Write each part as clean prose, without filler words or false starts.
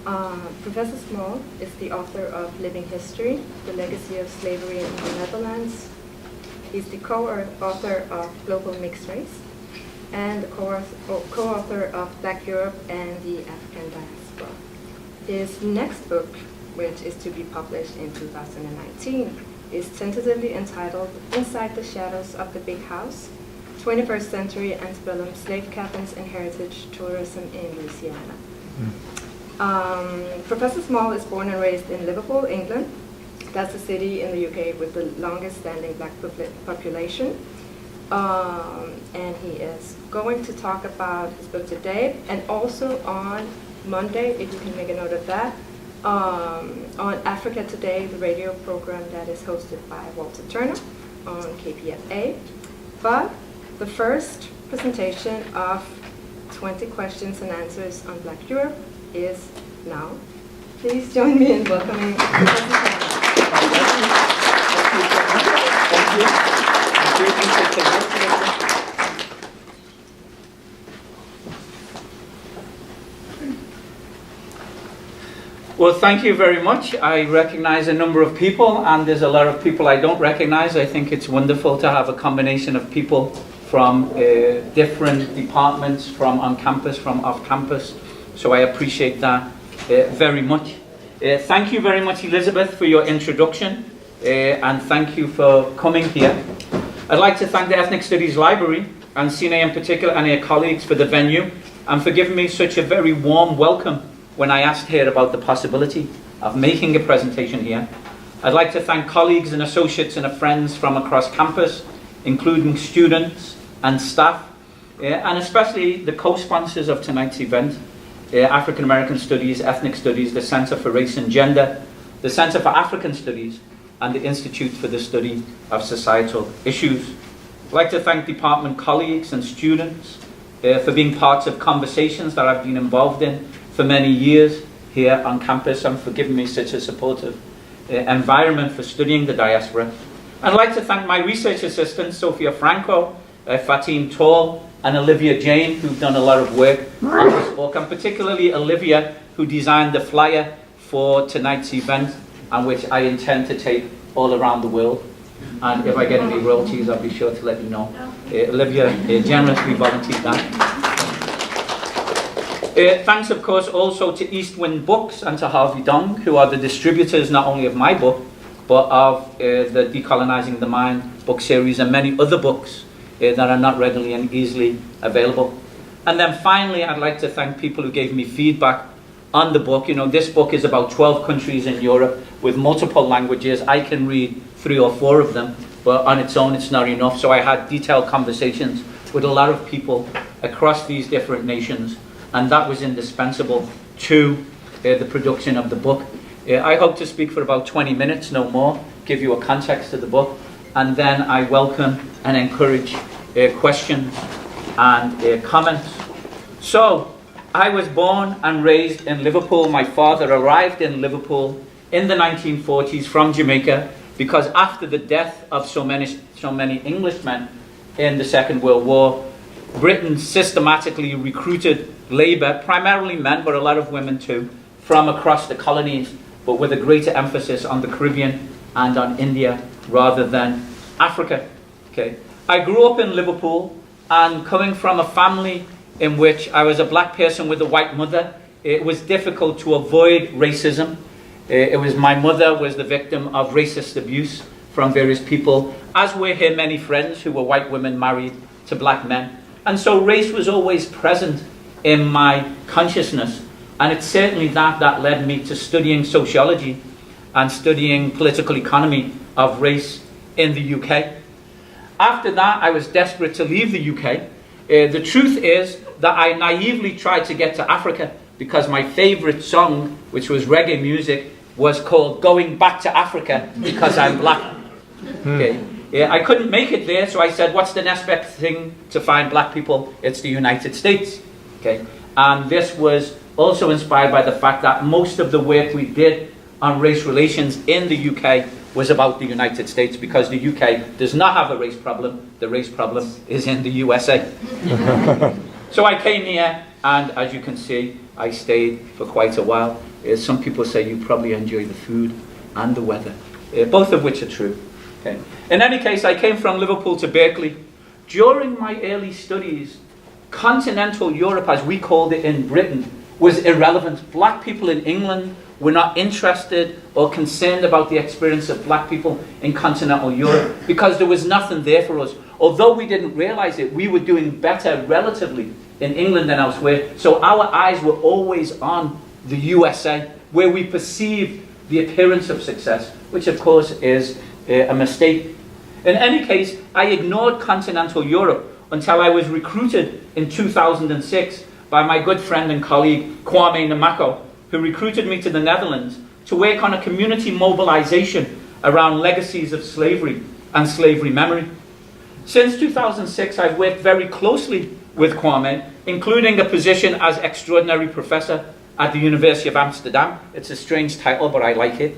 Professor Small is the author of Living History, The Legacy of Slavery in the Netherlands. He's the co-author of Global Mixed Race and the co-author of Black Europe and the African Diaspora. His next book, which is to be published in 2019, is tentatively entitled Inside the Shadows of the Big House, 21st Century Antebellum Slave Cabins and Heritage Tourism in Louisiana. Professor Small is born and raised in Liverpool, England. That's the city in the UK with the longest standing black population. And he is going to talk about his book today, and also on Monday, if you can make a note of that, on Africa Today, the radio program that is hosted by Walter Turner on KPFA. But the first presentation of 20 questions and answers on Black Europe is now. Please join me in welcoming Professor Small. Well, thank you very much. I recognize a number of people, and there's a lot of people I don't recognize. I think it's wonderful to have a combination of people from different departments, from on campus, from off campus. So I appreciate that very much. Thank you very much, Elizabeth, for your introduction, and thank you for coming here. I'd like to thank the Ethnic Studies Library, and Sine in particular, and her colleagues for the venue, and for giving me such a very warm welcome when I asked her about the possibility of making a presentation here. I'd like to thank colleagues and associates and friends from across campus, including students and staff, and especially the co-sponsors of tonight's event, African American Studies, Ethnic Studies, the Center for Race and Gender, the Center for African Studies, and the Institute for the Study of Societal Issues. I'd like to thank department colleagues and students for being parts of conversations that I've been involved in for many years here on campus, and for giving me such a supportive environment for studying the diaspora. I'd like to thank my research assistants, Sophia Franco, Fatim Tall, and Olivia Jane, who've done a lot of work on this book, and particularly Olivia, who designed the flyer for tonight's event, and which I intend to take all around the world. And if I get any royalties, I'll be sure to let you know. Olivia generously volunteered that. Thanks, of course, also to Eastwind Books and to Harvey Dong, who are the distributors not only of my book, but of the Decolonizing the Mind book series and many other books that are not readily and easily available. And then finally, I'd like to thank people who gave me feedback on the book. You know, this book is about 12 countries in Europe with multiple languages. I can read 3 or 4 of them, but on its own it's not enough. So I had detailed conversations with a lot of people across these different nations, and that was indispensable to the production of the book. I hope to speak for about 20 minutes, no more, give you a context to the book, and then I welcome and encourage questions and comments. So, I was born and raised in Liverpool. My father arrived in Liverpool in the 1940s from Jamaica, because after the death of so many Englishmen in the Second World War, Britain systematically recruited labour, primarily men, but a lot of women too, from across the colonies, but with a greater emphasis on the Caribbean and on India rather than Africa. Okay. I grew up in Liverpool, and coming from a family in which I was a black person with a white mother, it was difficult to avoid racism. My mother was the victim of racist abuse from various people, as were her many friends who were white women married to black men. And so race was always present in my consciousness, and it's certainly that led me to studying sociology and studying political economy of race in the UK. After that, I was desperate to leave the UK. The truth is that I naively tried to get to Africa because my favorite song, which was reggae music, was called Going Back to Africa Because I'm Black. Okay. I couldn't make it there, so I said, what's the next best thing to find black people? It's the United States. Okay. And this was also inspired by the fact that most of the work we did on race relations in the UK was about the United States, because the UK does not have a race problem. The race problem is in the USA. So I came here, and as you can see, I stayed for quite a while. Some people say you probably enjoy the food and the weather, both of which are true. Okay. In any case, I came from Liverpool to Berkeley. During my early studies, continental Europe, as we called it in Britain, was irrelevant. Black people in England were not interested or concerned about the experience of black people in continental Europe because there was nothing there for us. Although we didn't realize it, we were doing better relatively in England than elsewhere. So our eyes were always on the USA, where we perceived the appearance of success, which of course is a mistake. In any case, I ignored continental Europe until I was recruited in 2006 by my good friend and colleague Kwame Namako, who recruited me to the Netherlands to work on a community mobilization around legacies of slavery and slavery memory. Since 2006, I've worked very closely with Kwame, including a position as extraordinary professor at the University of Amsterdam. It's a strange title, but I like it.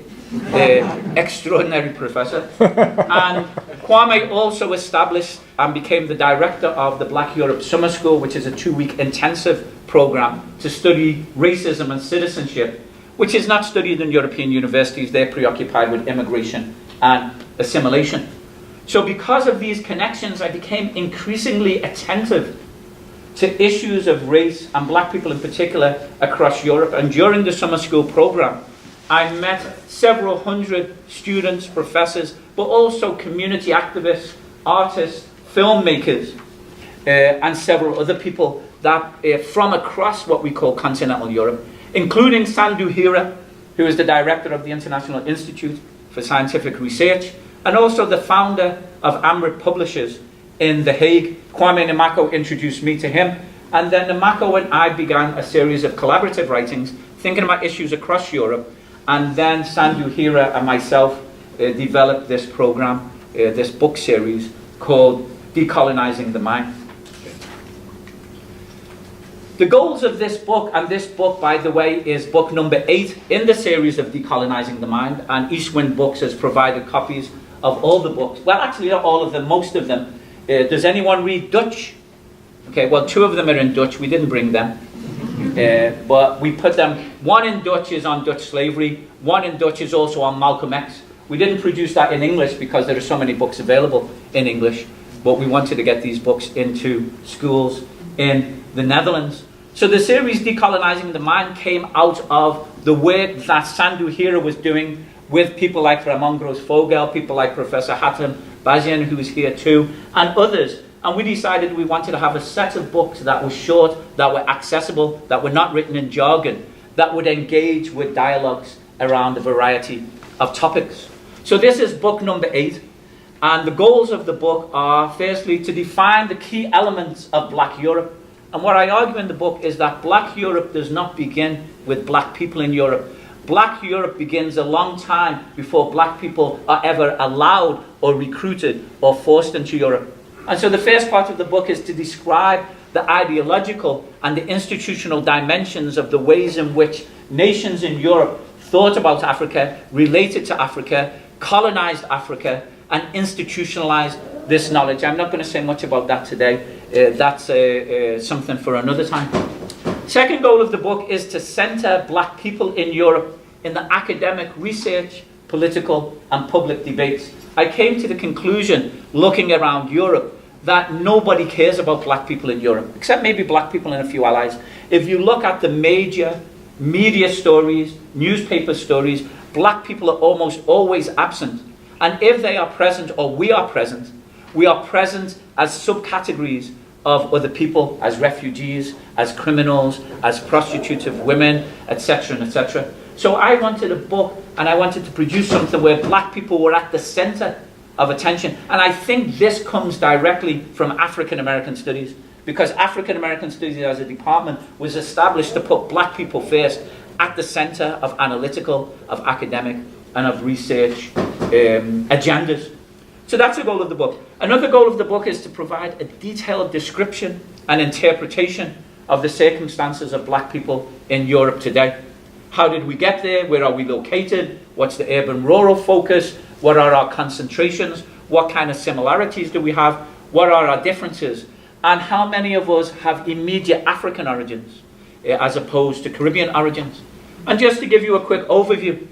Extraordinary professor. And Kwame also established and became the director of the Black Europe Summer School, which is a 2-week intensive program to study racism and citizenship, which is not studied in European universities. They're preoccupied with immigration and assimilation. So because of these connections, I became increasingly attentive to issues of race and black people in particular across Europe. And during the summer school program, I met several hundred students, professors, but also community activists, artists, filmmakers, and several other people that from across what we call continental Europe, including Sandhu Hira, who is the director of the International Institute for Scientific Research, and also the founder of Amrit Publishers in The Hague. Kwame Namako introduced me to him, and then Namako and I began a series of collaborative writings thinking about issues across Europe, and then Sandhu Hira and myself developed this program, this book series called Decolonizing the Mind. The goals of this book, and this book, by the way, is book number 8 in the series of Decolonizing the Mind, and Eastwind Books has provided copies of all the books. Well, actually not all of them, most of them. Does anyone read Dutch? Okay, well, 2 of them are in Dutch. We didn't bring them. But we put them, one in Dutch is on Dutch slavery, one in Dutch is also on Malcolm X. We didn't produce that in English because there are so many books available in English, but we wanted to get these books into schools in the Netherlands. So the series Decolonizing the Mind came out of the work that Sandhu Hira was doing with people like Ramon Gross-Vogel, people like Professor Hatem Bazian, who is here too, and others. And we decided we wanted to have a set of books that were short, that were accessible, that were not written in jargon, that would engage with dialogues around a variety of topics. So this is book number 8. And the goals of the book are, firstly, to define the key elements of Black Europe. And what I argue in the book is that Black Europe does not begin with black people in Europe. Black Europe begins a long time before black people are ever allowed or recruited or forced into Europe. And so the first part of the book is to describe the ideological and the institutional dimensions of the ways in which nations in Europe thought about Africa, related to Africa, colonized Africa, and institutionalized this knowledge. I'm not going to say much about that today. That's something for another time. Second goal of the book is to center black people in Europe in the academic research, political, and public debates. I came to the conclusion, looking around Europe, that nobody cares about black people in Europe, except maybe black people and a few allies. If you look at the major media stories, newspaper stories, black people are almost always absent. And if they are present, or we are present as subcategories of other people, as refugees, as criminals, as prostitutes of women, etc., etc. So I wanted a book, and I wanted to produce something where black people were at the center of attention. And I think this comes directly from African American studies, because African American studies as a department was established to put black people first at the center of analytical, of academic, and of research agendas. So that's a goal of the book. Another goal of the book is to provide a detailed description and interpretation of the circumstances of black people in Europe today. How did we get there? Where are we located? What's the urban-rural focus? What are our concentrations? What kind of similarities do we have? What are our differences? And how many of us have immediate African origins as opposed to Caribbean origins? And just to give you a quick overview,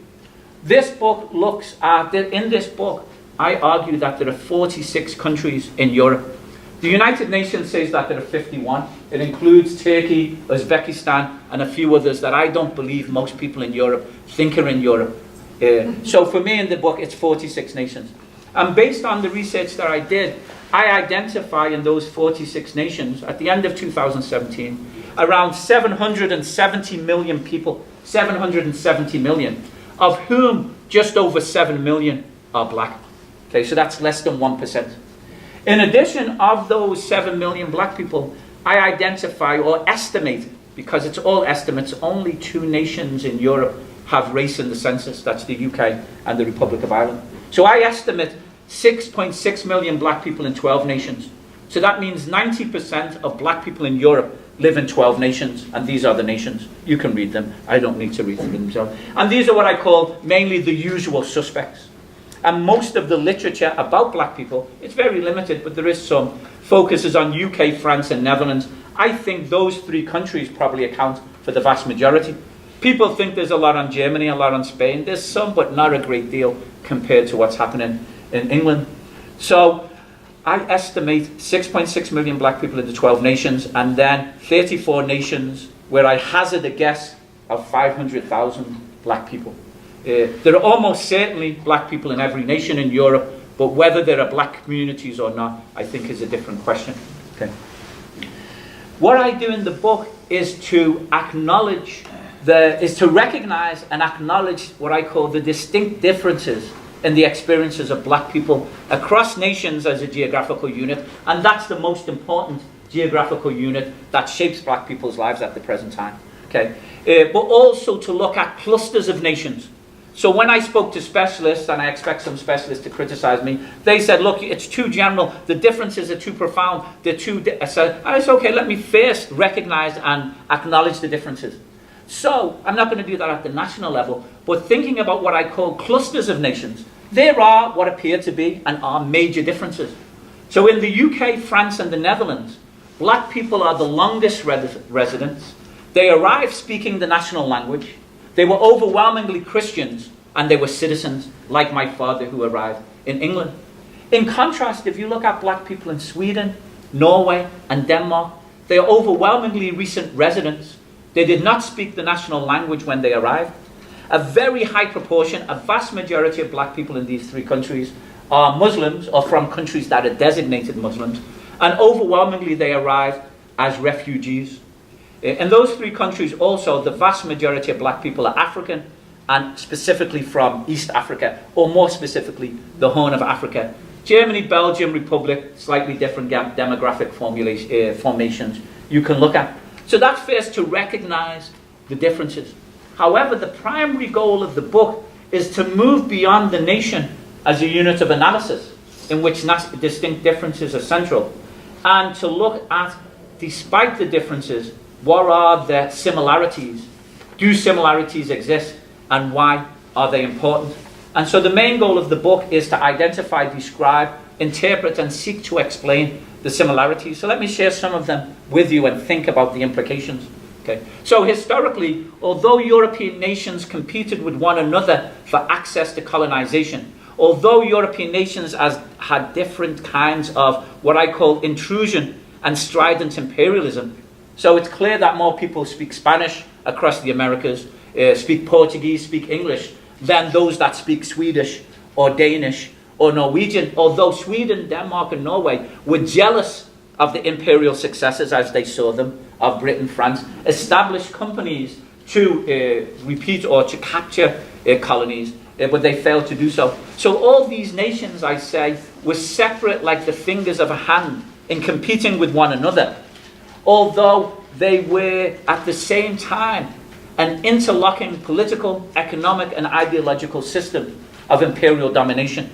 this book looks at, in this book, I argue that there are 46 countries in Europe. The United Nations says that there are 51. It includes Turkey, Uzbekistan, and a few others that I don't believe most people in Europe think are in Europe. So for me in the book, it's 46 nations. And based on the research that I did, I identify in those 46 nations, at the end of 2017, around 770 million people, 770 million, of whom just over 7 million are black. Okay, so that's less than 1%. In addition, of those 7 million black people, I identify or estimate, because it's all estimates, only 2 nations in Europe have race in the census. That's the UK and the Republic of Ireland. So I estimate 6.6 million black people in 12 nations. So that means 90% of black people in Europe live in 12 nations, and these are the nations. You can read them. I don't need to read them themselves. And these are what I call mainly the usual suspects. And most of the literature about black people, it's very limited, but there is some, focuses on UK, France, and Netherlands. I think those 3 countries probably account for the vast majority. People think there's a lot on Germany, a lot on Spain. There's some, but not a great deal compared to what's happening in England. So I estimate 6.6 million black people in the 12 nations, and then 34 nations where I hazard a guess of 500,000 black people. There are almost certainly black people in every nation in Europe, but whether there are black communities or not, I think is a different question. Okay. What I do in the book is to acknowledge, is to recognize and acknowledge what I call the distinct differences in the experiences of black people across nations as a geographical unit, and that's the most important geographical unit that shapes black people's lives at the present time. Okay. But also to look at clusters of nations. So when I spoke to specialists, and I expect some specialists to criticize me, they said, look, it's too general, the differences are too profound, they're too... I said, okay, let me first recognize and acknowledge the differences. So, I'm not going to do that at the national level, but thinking about what I call clusters of nations, there are what appear to be and are major differences. So in the UK, France, and the Netherlands, black people are the longest residents. They arrived speaking the national language. They were overwhelmingly Christians, and they were citizens, like my father who arrived in England. In contrast, if you look at black people in Sweden, Norway, and Denmark, they are overwhelmingly recent residents. They did not speak the national language when they arrived. A very high proportion, a vast majority of black people in these 3 countries are Muslims, or from countries that are designated Muslims, and overwhelmingly they arrived as refugees. In those 3 countries also, the vast majority of black people are African, and specifically from East Africa, or more specifically, the Horn of Africa. Germany, Belgium, Republic, slightly different demographic formations you can look at. So that's first to recognize the differences. However, the primary goal of the book is to move beyond the nation as a unit of analysis, in which distinct differences are central, and to look at, despite the differences, what are the similarities? Do similarities exist? And why are they important? And so the main goal of the book is to identify, describe, interpret, and seek to explain the similarities. So let me share some of them with you and think about the implications. Okay. So historically, although European nations competed with one another for access to colonization, although European nations had different kinds of what I call intrusion and strident imperialism, so it's clear that more people speak Spanish across the Americas, speak Portuguese, speak English, than those that speak Swedish or Danish or Norwegian, although Sweden, Denmark, and Norway were jealous of the imperial successes, as they saw them, of Britain, France, established companies to repeat or to capture colonies, but they failed to do so. So all these nations, I say, were separate like the fingers of a hand in competing with one another, although they were at the same time an interlocking political, economic, and ideological system of imperial domination.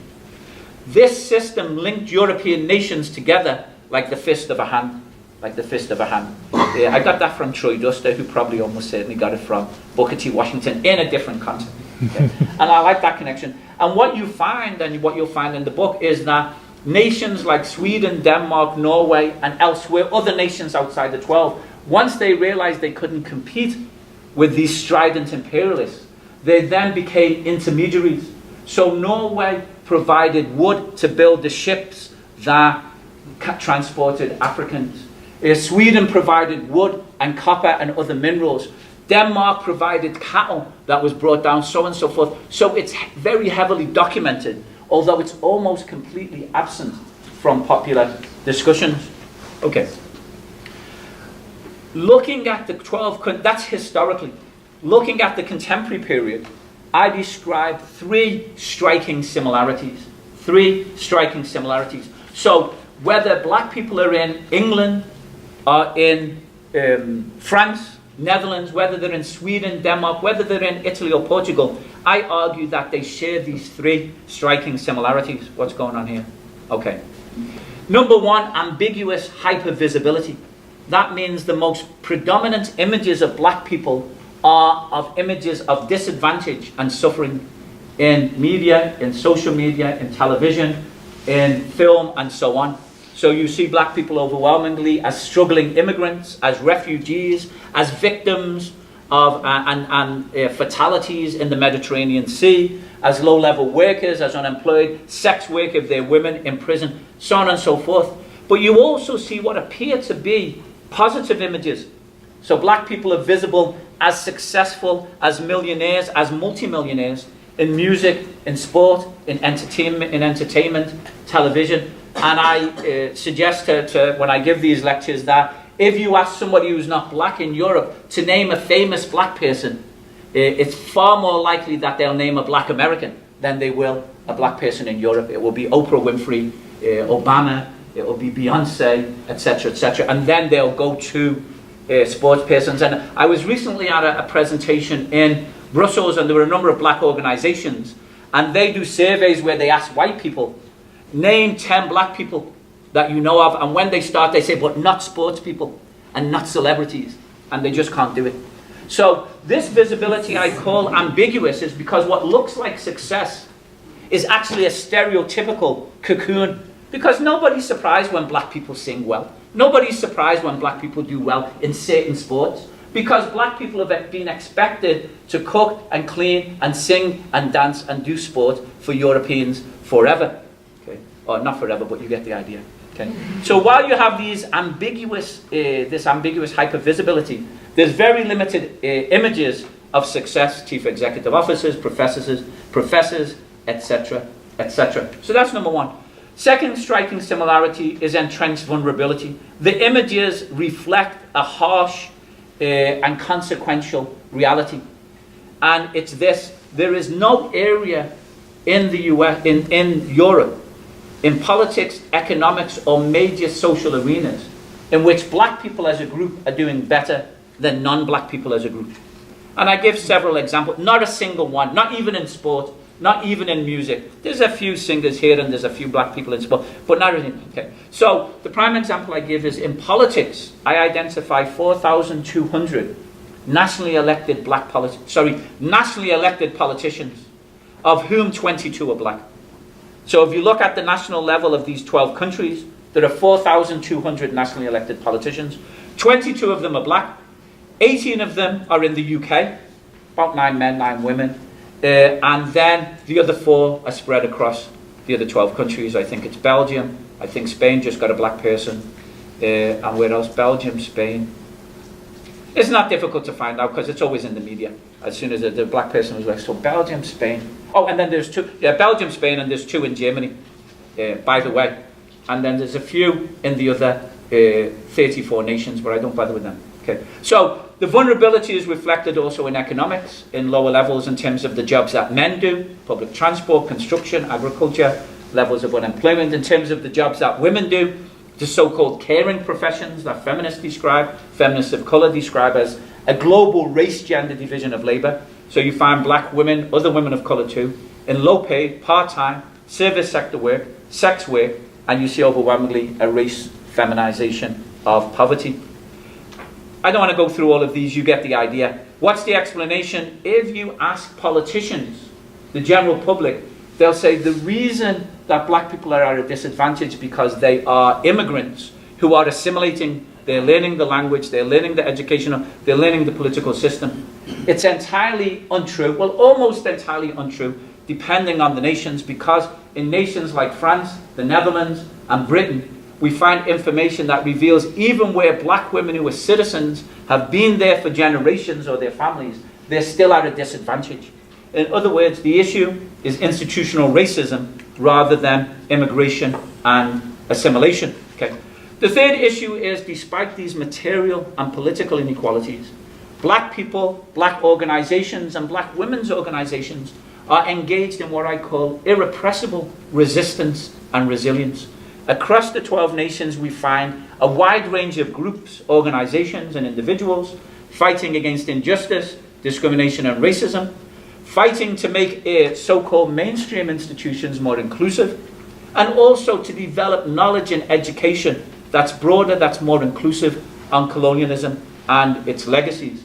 This system linked European nations together like the fist of a hand. Like the fist of a hand. I got that from Troy Duster, who probably almost certainly got it from Booker T. Washington in a different context. Okay? And I like that connection. And what you find, and what you'll find in the book, is that nations like Sweden, Denmark, Norway, and elsewhere, other nations outside the 12, once they realized they couldn't compete with these strident imperialists, they then became intermediaries. So Norway provided wood to build the ships that transported Africans. Sweden provided wood and copper and other minerals. Denmark provided cattle that was brought down, so on and so forth. So it's very heavily documented, although it's almost completely absent from popular discussions. Okay. Looking at the 12, that's historically. Looking at the contemporary period, I describe three striking similarities. So whether black people are in England, or in France, Netherlands, whether they're in Sweden, Denmark, whether they're in Italy or Portugal, I argue that they share these three striking similarities. What's going on here? Okay. Number one, ambiguous hypervisibility. That means the most predominant images of black people are of images of disadvantage and suffering in media, in social media, in television, in film, and so on. So you see black people overwhelmingly as struggling immigrants, as refugees, as victims of fatalities in the Mediterranean Sea, as low-level workers, as unemployed, sex work if they're women in prison, so on and so forth. But you also see what appear to be positive images. So black people are visible as successful, as millionaires, as multimillionaires in music, in sport, in entertainment, television. And I suggest to when I give these lectures that if you ask somebody who's not black in Europe to name a famous black person, it's far more likely that they'll name a black American than they will a black person in Europe. It will be Oprah Winfrey, Obama, it will be Beyonce, etc., etc. And then they'll go to sports persons. And I was recently at a presentation in Brussels, and there were a number of black organizations, and they do surveys where they ask white people, name 10 black people that you know of, and when they start they say, but not sports people and not celebrities, and they just can't do it. So this visibility I call ambiguous is because what looks like success is actually a stereotypical cocoon, because nobody's surprised when black people sing well. Nobody's surprised when black people do well in certain sports, because black people have been expected to cook and clean and sing and dance and do sport for Europeans forever. Okay? Or not forever, but you get the idea. Okay? So while you have these ambiguous, this ambiguous hypervisibility, there's very limited images of success, chief executive officers, professors, etc., etc. So that's number one. Second striking similarity is entrenched vulnerability. The images reflect a harsh and consequential reality. And it's this: there is no area in the US, in Europe, in politics, economics, or major social arenas in which black people as a group are doing better than non-black people as a group. And I give several examples, not a single one, not even in sport, not even in music. There's a few singers here and there's a few black people in sport, but not really. Okay. So the prime example I give is in politics. I identify 4,200 nationally elected politicians, of whom 22 are black. So if you look at the national level of these 12 countries, there are 4,200 nationally elected politicians. 22 of them are black. 18 of them are in the UK, about 9 men, 9 women. And then the other 4 are spread across the other 12 countries. I think it's Belgium. I think Spain just got a black person. And where else? Belgium, Spain. It's not difficult to find out because it's always in the media as soon as the black person was like. So Belgium, Spain. Oh, and then there's 2. Yeah, Belgium, Spain, and there's 2 in Germany, by the way. And then there's a few in the other 34 nations, but I don't bother with them. Okay. So the vulnerability is reflected also in economics, in lower levels in terms of the jobs that men do, public transport, construction, agriculture, levels of unemployment, in terms of the jobs that women do, the so-called caring professions that feminists of colour describe as a global race-gender division of labour. So you find black women, other women of colour too, in low-paid, part-time, service sector work, sex work, and you see overwhelmingly a race feminisation of poverty. I don't want to go through all of these, you get the idea. What's the explanation? If you ask politicians, the general public, they'll say the reason that black people are at a disadvantage because they are immigrants who are assimilating they're learning the language, they're learning the educational, they're learning the political system. It's entirely untrue, well, almost entirely untrue, depending on the nations, because in nations like France, the Netherlands, and Britain, we find information that reveals even where black women who are citizens have been there for generations or their families, they're still at a disadvantage. In other words, the issue is institutional racism rather than immigration and assimilation. Okay. The third issue is, despite these material and political inequalities, black people, black organizations, and black women's organizations are engaged in what I call irrepressible resistance and resilience. Across the 12 nations, we find a wide range of groups, organizations, and individuals fighting against injustice, discrimination, and racism, fighting to make so-called mainstream institutions more inclusive, and also to develop knowledge and education that's broader, that's more inclusive on colonialism and its legacies.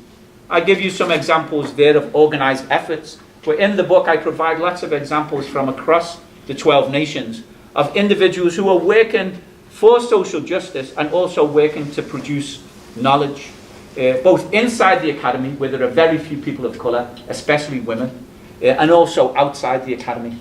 I give you some examples there of organized efforts, where in the book I provide lots of examples from across the 12 nations of individuals who are working for social justice and also working to produce knowledge, both inside the academy, where there are very few people of colour, especially women, and also outside the academy.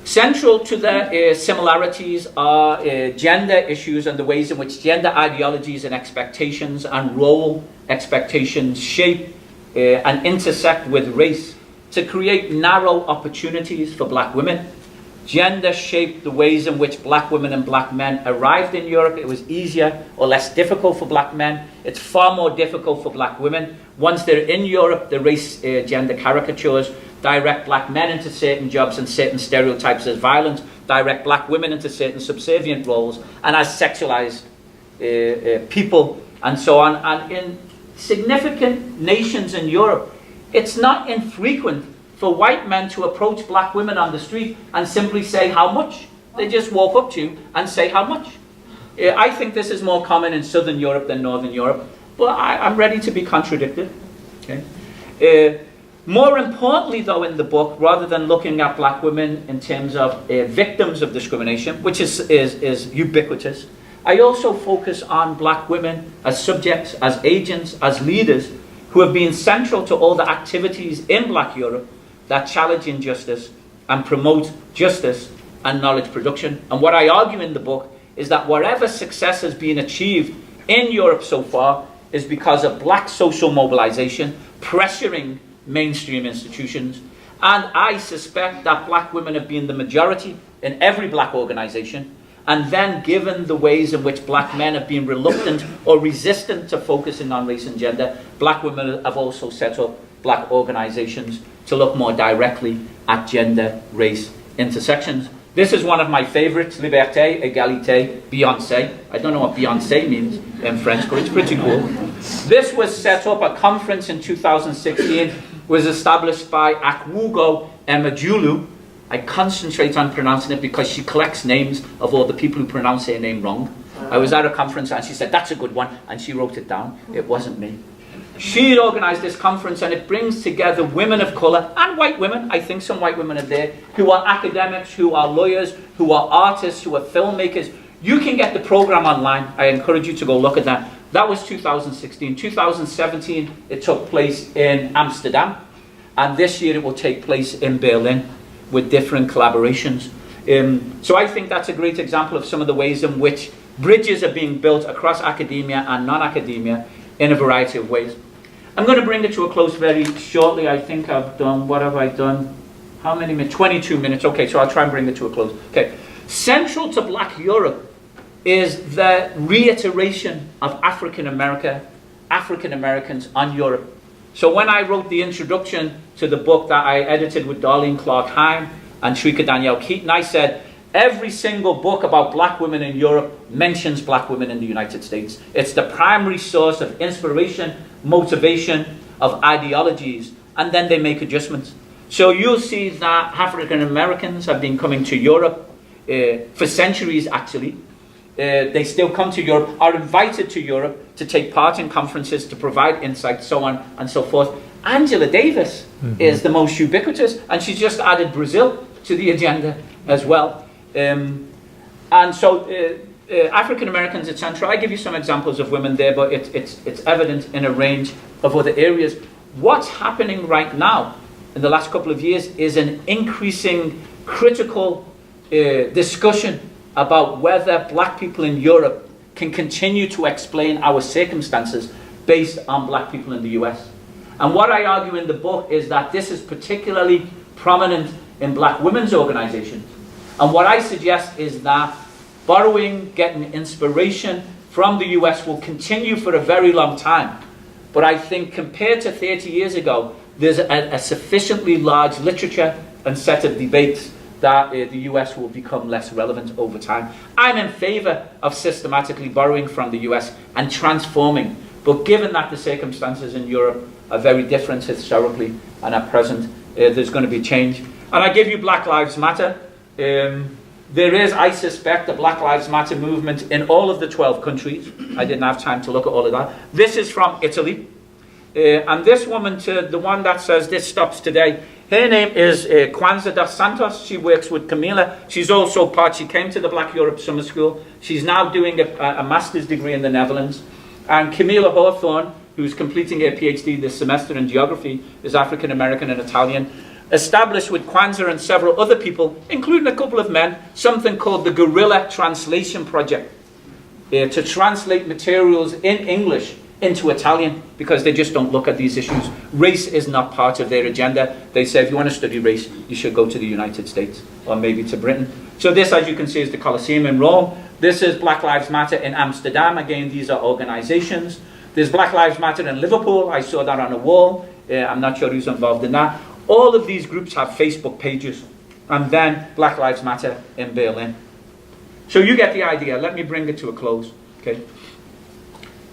Central to the similarities are gender issues and the ways in which gender ideologies and expectations and role expectations shape and intersect with race to create narrow opportunities for black women. Gender shaped the ways in which black women and black men arrived in Europe. It was easier or less difficult for black men. It's far more difficult for black women. Once they're in Europe, the race gender caricatures direct black men into certain jobs and certain stereotypes as violent, direct black women into certain subservient roles and as sexualized people and so on. And in significant nations in Europe, it's not infrequent for white men to approach black women on the street and simply say, how much? They just walk up to you and say, how much? I think this is more common in Southern Europe than Northern Europe, but I'm ready to be contradicted. Okay? More importantly, though, in the book, rather than looking at black women in terms of victims of discrimination, which is ubiquitous, I also focus on black women as subjects, as agents, as leaders, who have been central to all the activities in black Europe that challenge injustice and promote justice and knowledge production. And what I argue in the book is that whatever success has been achieved in Europe so far is because of black social mobilization pressuring mainstream institutions. And I suspect that black women have been the majority in every black organization. And then, given the ways in which black men have been reluctant or resistant to focusing on race and gender, black women have also set up black organizations to look more directly at gender, race intersections. This is one of my favorites, Liberté, Égalité, Beyoncé. I don't know what Beyoncé means in French, but it's pretty cool. This was set up, a conference in 2016, was established by Akwugo Emejulu. I concentrate on pronouncing it because she collects names of all the people who pronounce her name wrong. I was at a conference and she said, that's a good one, and she wrote it down. It wasn't me. She organised this conference, and it brings together women of colour and white women. I think some white women are there, who are academics, who are lawyers, who are artists, who are filmmakers. You can get the programme online. I encourage you to go look at that. That was 2016. 2017, it took place in Amsterdam. And this year it will take place in Berlin with different collaborations. So I think that's a great example of some of the ways in which bridges are being built across academia and non-academia in a variety of ways. I'm going to bring it to a close very shortly. I think I've done, what have I done? How many minutes? 22 minutes. Okay, so I'll try and bring it to a close. Okay. Central to Black Europe is the reiteration of African Americans on Europe. So when I wrote the introduction to the book that I edited with Darlene Clark-Heim and Shrika Danielle Keaton, I said, every single book about black women in Europe mentions black women in the United States. It's the primary source of inspiration, motivation, of ideologies, and then they make adjustments. So you'll see that African Americans have been coming to Europe for centuries, actually. They still come to Europe, are invited to Europe to take part in conferences, to provide insight, so on and so forth. Angela Davis is the most ubiquitous, and she's just added Brazil to the agenda as well. And so African Americans, etc. I give you some examples of women there, but it's evident in a range of other areas. What's happening right now in the last couple of years is an increasing critical discussion about whether black people in Europe can continue to explain our circumstances based on black people in the US. And what I argue in the book is that this is particularly prominent in black women's organizations. And what I suggest is that borrowing, getting inspiration from the US will continue for a very long time. But I think compared to 30 years ago, there's a sufficiently large literature and set of debates that the US will become less relevant over time. I'm in favor of systematically borrowing from the US and transforming. But given that the circumstances in Europe are very different historically and at present, there's going to be change. And I give you Black Lives Matter. There is, I suspect, a Black Lives Matter movement in all of the 12 countries. I didn't have time to look at all of that. This is from Italy. And this woman, the one that says this stops today, her name is Kwanzaa dos Santos. She works with Camila. She's also she came to the Black Europe Summer School. She's now doing a master's degree in the Netherlands. And Camila Hawthorne, who's completing her Ph.D. this semester in geography, is African American and Italian, established with Kwanzaa and several other people, including a couple of men, something called the Guerrilla Translation Project, to translate materials in English into Italian, because they just don't look at these issues. Race is not part of their agenda. They say if you want to study race, you should go to the United States or maybe to Britain. So this, as you can see, is the Colosseum in Rome. This is Black Lives Matter in Amsterdam. Again, these are organizations. There's Black Lives Matter in Liverpool. I saw that on a wall. I'm not sure who's involved in that. All of these groups have Facebook pages. And then Black Lives Matter in Berlin. So you get the idea. Let me bring it to a close. Okay.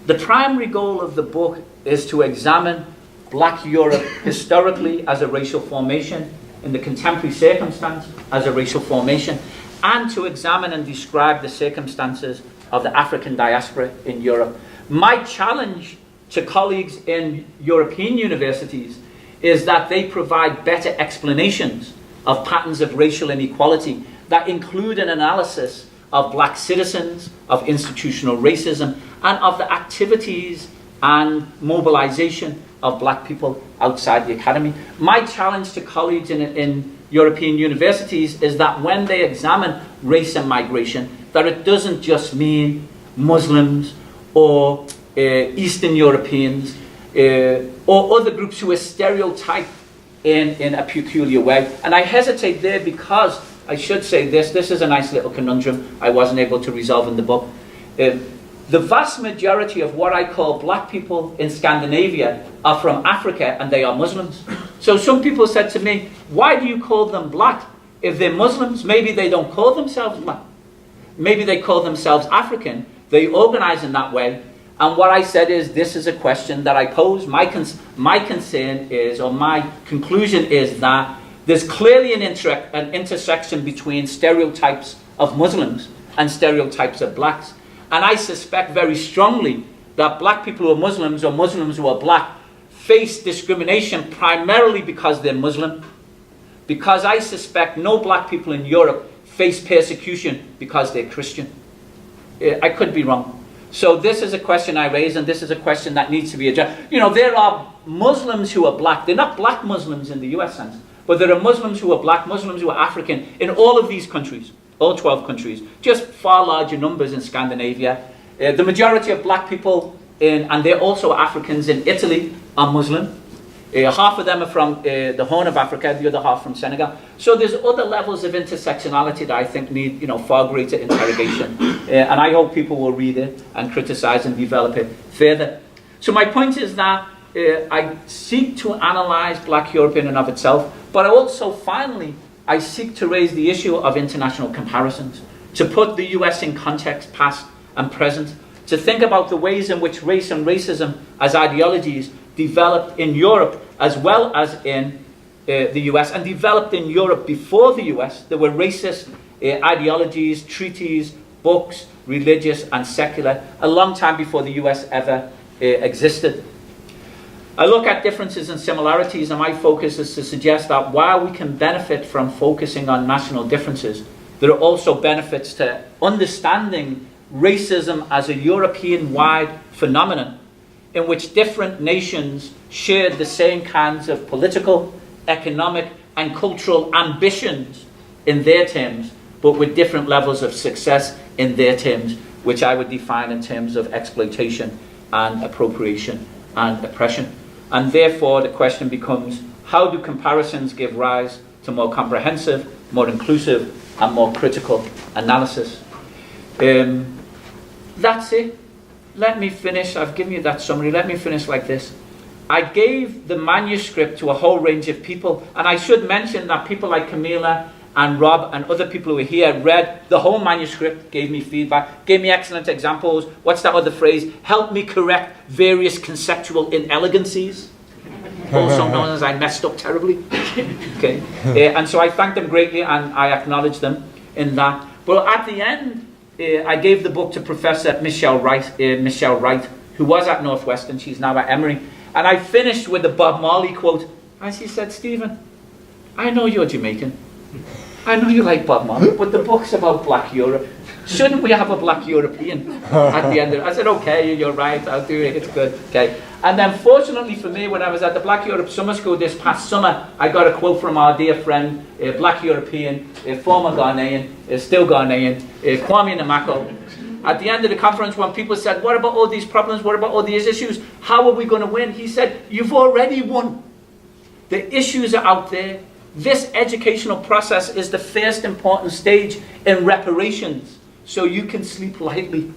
The primary goal of the book is to examine Black Europe historically as a racial formation, in the contemporary circumstance as a racial formation, and to examine and describe the circumstances of the African diaspora in Europe. My challenge to colleagues in European universities is that they provide better explanations of patterns of racial inequality that include an analysis of black citizens, of institutional racism, and of the activities and mobilization of black people outside the academy. My challenge to colleagues in European universities is that when they examine race and migration, that it doesn't just mean Muslims or Eastern Europeans or other groups who are stereotyped in a peculiar way. And I hesitate there because I should say this is a nice little conundrum I wasn't able to resolve in the book. The vast majority of what I call black people in Scandinavia are from Africa, and they are Muslims. So some people said to me, why do you call them black? If they're Muslims, maybe they don't call themselves black. Maybe they call themselves African. They organize in that way. And what I said is, this is a question that I pose. My concern is, or my conclusion is that there's clearly an intersection between stereotypes of Muslims and stereotypes of blacks. And I suspect very strongly that black people who are Muslims or Muslims who are black face discrimination primarily because they're Muslim. Because I suspect no black people in Europe face persecution because they're Christian. I could be wrong. So this is a question I raise, and this is a question that needs to be addressed. You know, there are Muslims who are black. They're not black Muslims in the US sense, but there are Muslims who are black, Muslims who are African in all of these countries, all 12 countries, just far larger numbers in Scandinavia. The majority of black people, and they're also Africans in Italy, are Muslim. Half of them are from the Horn of Africa, the other half from Senegal. So there's other levels of intersectionality that I think need, far greater interrogation. And I hope people will read it and criticize and develop it further. So my point is that I seek to analyze black Europe in and of itself, but I also, finally, I seek to raise the issue of international comparisons, to put the US in context, past and present, to think about the ways in which race and racism as ideologies developed in Europe as well as in the US, and developed in Europe before the US. There were racist ideologies, treaties, books, religious and secular, a long time before the US ever existed. I look at differences and similarities, and my focus is to suggest that while we can benefit from focusing on national differences, there are also benefits to understanding racism as a European-wide phenomenon in which different nations shared the same kinds of political, economic, and cultural ambitions in their terms, but with different levels of success in their terms, which I would define in terms of exploitation and appropriation and oppression. And therefore, the question becomes, how do comparisons give rise to more comprehensive, more inclusive, and more critical analysis? That's it. Let me finish. I've given you that summary. Let me finish like this. I gave the manuscript to a whole range of people, and I should mention that people like Camila and Rob and other people who were here read the whole manuscript, gave me feedback, gave me excellent examples. What's that other phrase? Helped me correct various conceptual inelegancies, also known as I messed up terribly. Okay, and so I thank them greatly and I acknowledge them in that. But at the end, I gave the book to Professor Michelle Wright, who was at Northwestern. She's now at Emory. And I finished with the Bob Marley quote. And she said, "Stephen, I know you're Jamaican. I know you like Bob Marley, but the book's about Black Europe. Shouldn't we have a Black European at the end of it?" I said, "Okay, you're right, I'll do it, it's good." Okay. And then fortunately for me, when I was at the Black Europe Summer School this past summer, I got a quote from our dear friend, a Black European, a former Ghanaian, still Ghanaian, Kwame Nkrumah. At the end of the conference, when people said, "What about all these problems? What about all these issues? How are we going to win?" He said, "You've already won. The issues are out there. This educational process is the first important stage in reparations, so you can sleep lightly."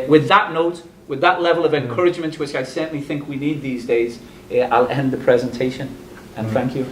With that note, with that level of encouragement, which I certainly think we need these days, I'll end the presentation, and thank you.